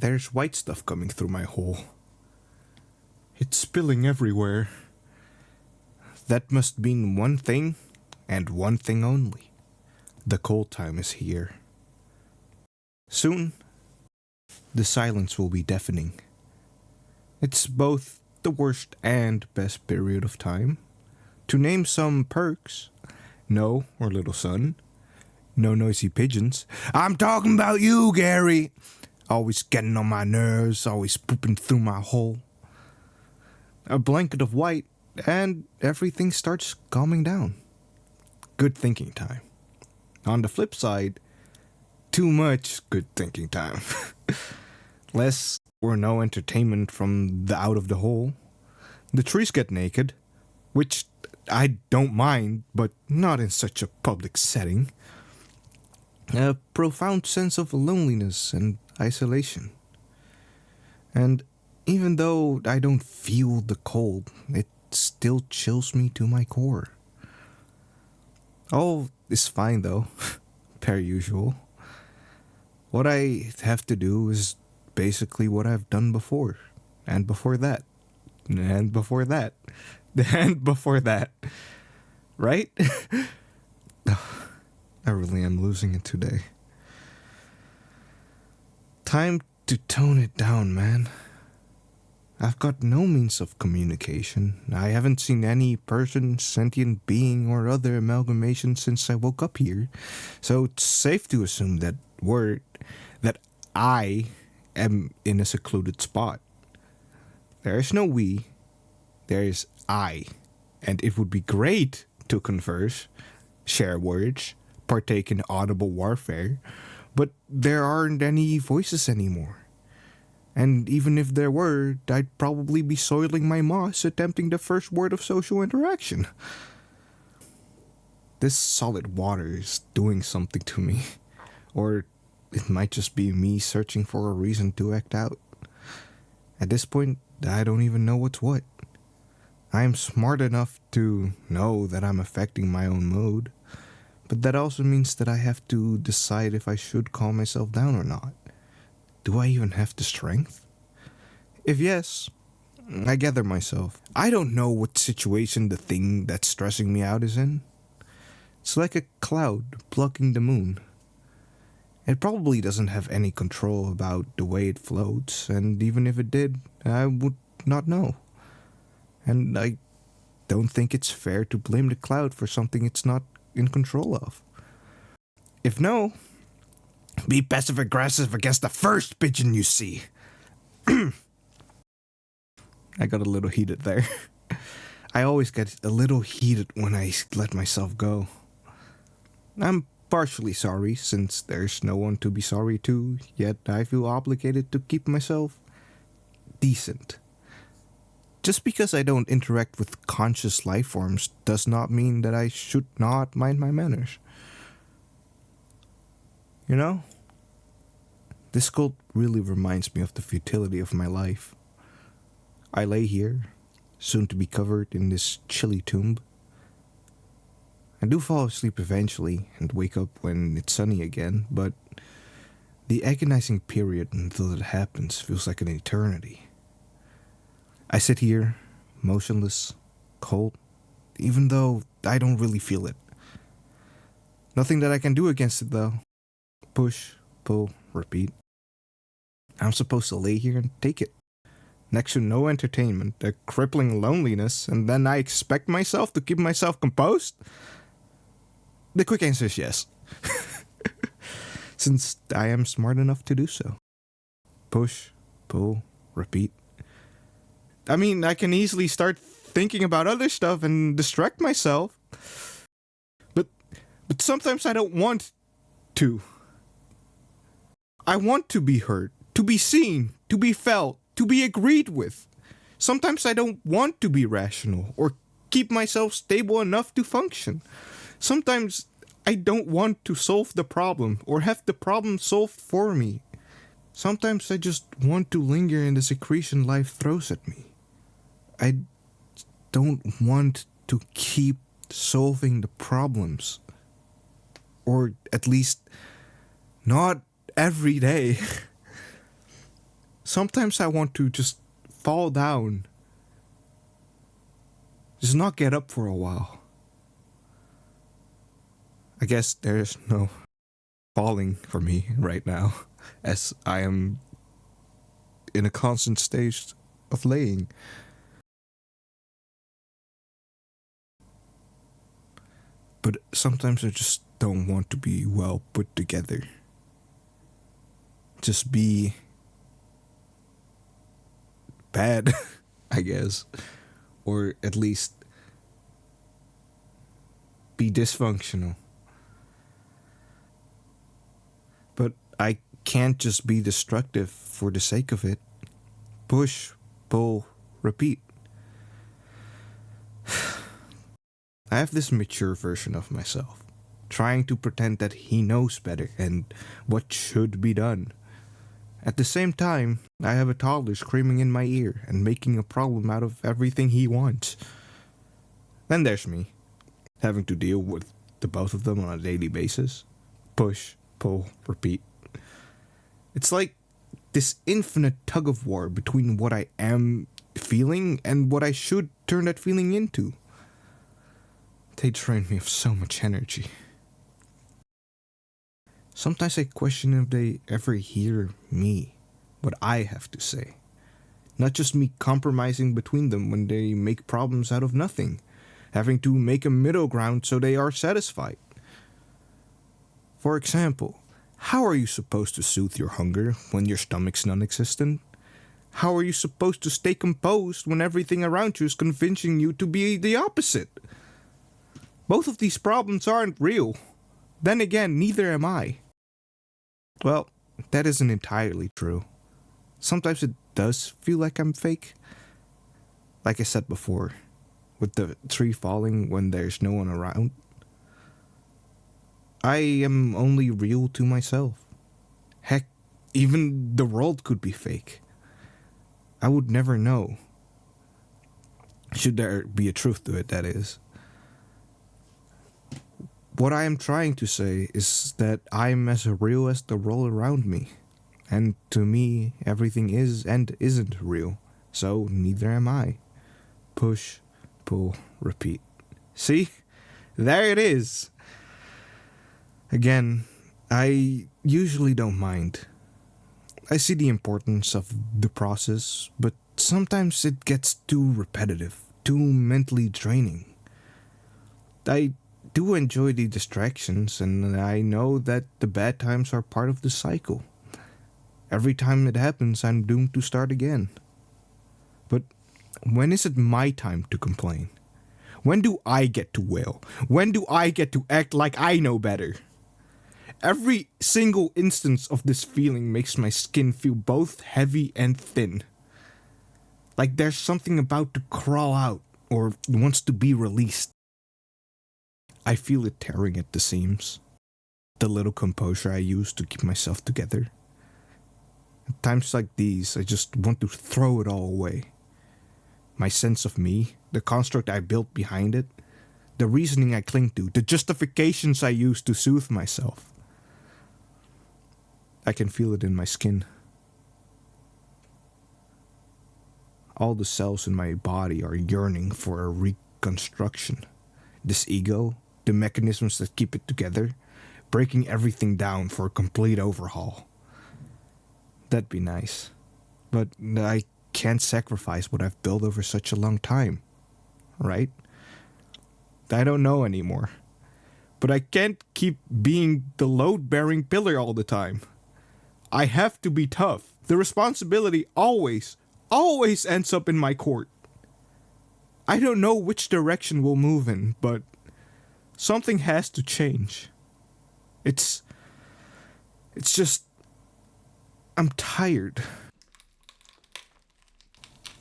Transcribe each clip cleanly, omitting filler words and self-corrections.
There's white stuff coming through my hole. It's spilling everywhere. That must mean one thing, and one thing only. The cold time is here. Soon, the silence will be deafening. It's both the worst and best period of time. To name some perks, no, or little son, no noisy pigeons. I'm talking about you, Gary. Always getting on my nerves, always pooping through my hole. A blanket of white, and everything starts calming down. Good thinking time. On the flip side, too much good thinking time. Less or no entertainment from the out of the hole. The trees get naked, which I don't mind, but not in such a public setting. A profound sense of loneliness and isolation. And even though I don't feel the cold, it still chills me to my core. All is fine though, per usual. What I have to do is basically what I've done before, and before that, and before that, and before that. Right? I really am losing it today. Time to tone it down, man. I've got no means of communication. I haven't seen any person, sentient being, or other amalgamation since I woke up here. So it's safe to assume that I am in a secluded spot. There is no we, there is I. And it would be great to converse, share words, partake in audible warfare, but there aren't any voices anymore. And even if there were, I'd probably be soiling my moss attempting the first word of social interaction. This solid water is doing something to me. Or it might just be me searching for a reason to act out. At this point, I don't even know what's what. I am smart enough to know that I'm affecting my own mood, but that also means that I have to decide if I should calm myself down or not. Do I even have the strength? If yes, I gather myself. I don't know what situation the thing that's stressing me out is in. It's like a cloud blocking the moon. It probably doesn't have any control about the way it floats, and even if it did, I would not know. And I don't think it's fair to blame the cloud for something it's not in control of. If no, be passive-aggressive against the first pigeon you see. I got a little heated there. I always get a little heated when I let myself go. I'm partially sorry, since there's no one to be sorry to, yet I feel obligated to keep myself decent. Just because I don't interact with conscious life forms does not mean that I should not mind my manners. You know? This cold really reminds me of the futility of my life. I lay here, soon to be covered in this chilly tomb. I do fall asleep eventually and wake up when it's sunny again, but the agonizing period until it happens feels like an eternity. I sit here, motionless, cold, even though I don't really feel it. Nothing that I can do against it though. Push, pull, repeat. I'm supposed to lay here and take it. Next to no entertainment, a crippling loneliness, and then I expect myself to keep myself composed? The quick answer is yes. Since I am smart enough to do so. Push, pull, repeat. I mean, I can easily start thinking about other stuff and distract myself. But sometimes I don't want to. I want to be heard, to be seen, to be felt, to be agreed with. Sometimes I don't want to be rational or keep myself stable enough to function. Sometimes I don't want to solve the problem or have the problem solved for me. Sometimes I just want to linger in the secretion life throws at me. I don't want to keep solving the problems. Or at least not every day. Sometimes I want to just fall down. Just not get up for a while. I guess there's no falling for me right now, as I am in a constant stage of laying. But sometimes I just don't want to be well put together. Just be bad, I guess. Or at least be dysfunctional. But I can't just be destructive for the sake of it. Push, pull, repeat. I have this mature version of myself, trying to pretend that he knows better and what should be done. At the same time, I have a toddler screaming in my ear and making a problem out of everything he wants. Then there's me, having to deal with the both of them on a daily basis. Push, pull, repeat. It's like this infinite tug of war between what I am feeling and what I should turn that feeling into. They drain me of so much energy. Sometimes I question if they ever hear me, what I have to say. Not just me compromising between them when they make problems out of nothing, having to make a middle ground so they are satisfied. For example, how are you supposed to soothe your hunger when your stomach's non-existent? How are you supposed to stay composed when everything around you is convincing you to be the opposite? Both of these problems aren't real. Then again, neither am I. Well, that isn't entirely true. Sometimes it does feel like I'm fake. Like I said before, with the tree falling when there's no one around. I am only real to myself. Heck, even the world could be fake. I would never know. Should there be a truth to it, that is. What I am trying to say is that I'm as real as the world around me. And to me, everything is and isn't real. So neither am I. Push, pull, repeat. See? There it is. Again, I usually don't mind. I see the importance of the process, but sometimes it gets too repetitive, too mentally draining. I do enjoy the distractions, and I know that the bad times are part of the cycle. Every time it happens, I'm doomed to start again. But when is it my time to complain? When do I get to wail? When do I get to act like I know better? Every single instance of this feeling makes my skin feel both heavy and thin. Like there's something about to crawl out or wants to be released. I feel it tearing at the seams. The little composure I use to keep myself together. At times like these, I just want to throw it all away. My sense of me, the construct I built behind it, the reasoning I cling to, the justifications I use to soothe myself. I can feel it in my skin. All the cells in my body are yearning for a reconstruction. This ego, the mechanisms that keep it together, breaking everything down for a complete overhaul. That'd be nice. But I can't sacrifice what I've built over such a long time. Right? I don't know anymore. But I can't keep being the load-bearing pillar all the time. I have to be tough. The responsibility always ends up in my court. I don't know which direction we'll move in, but something has to change. It's just, I'm tired.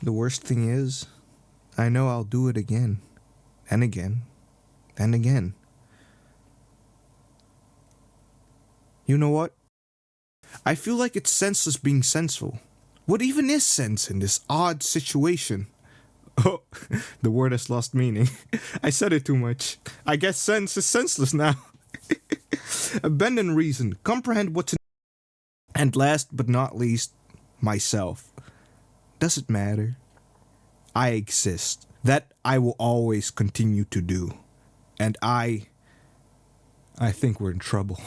The worst thing is, I know I'll do it again, and again, and again. You know what? I feel like it's senseless being senseful. What even is sense in this odd situation? Oh, the word has lost meaning. I said it too much. I guess sense is senseless now. Abandon reason, comprehend what's in. And last but not least, myself. Does it matter? I exist. That I will always continue to do. And I think we're in trouble.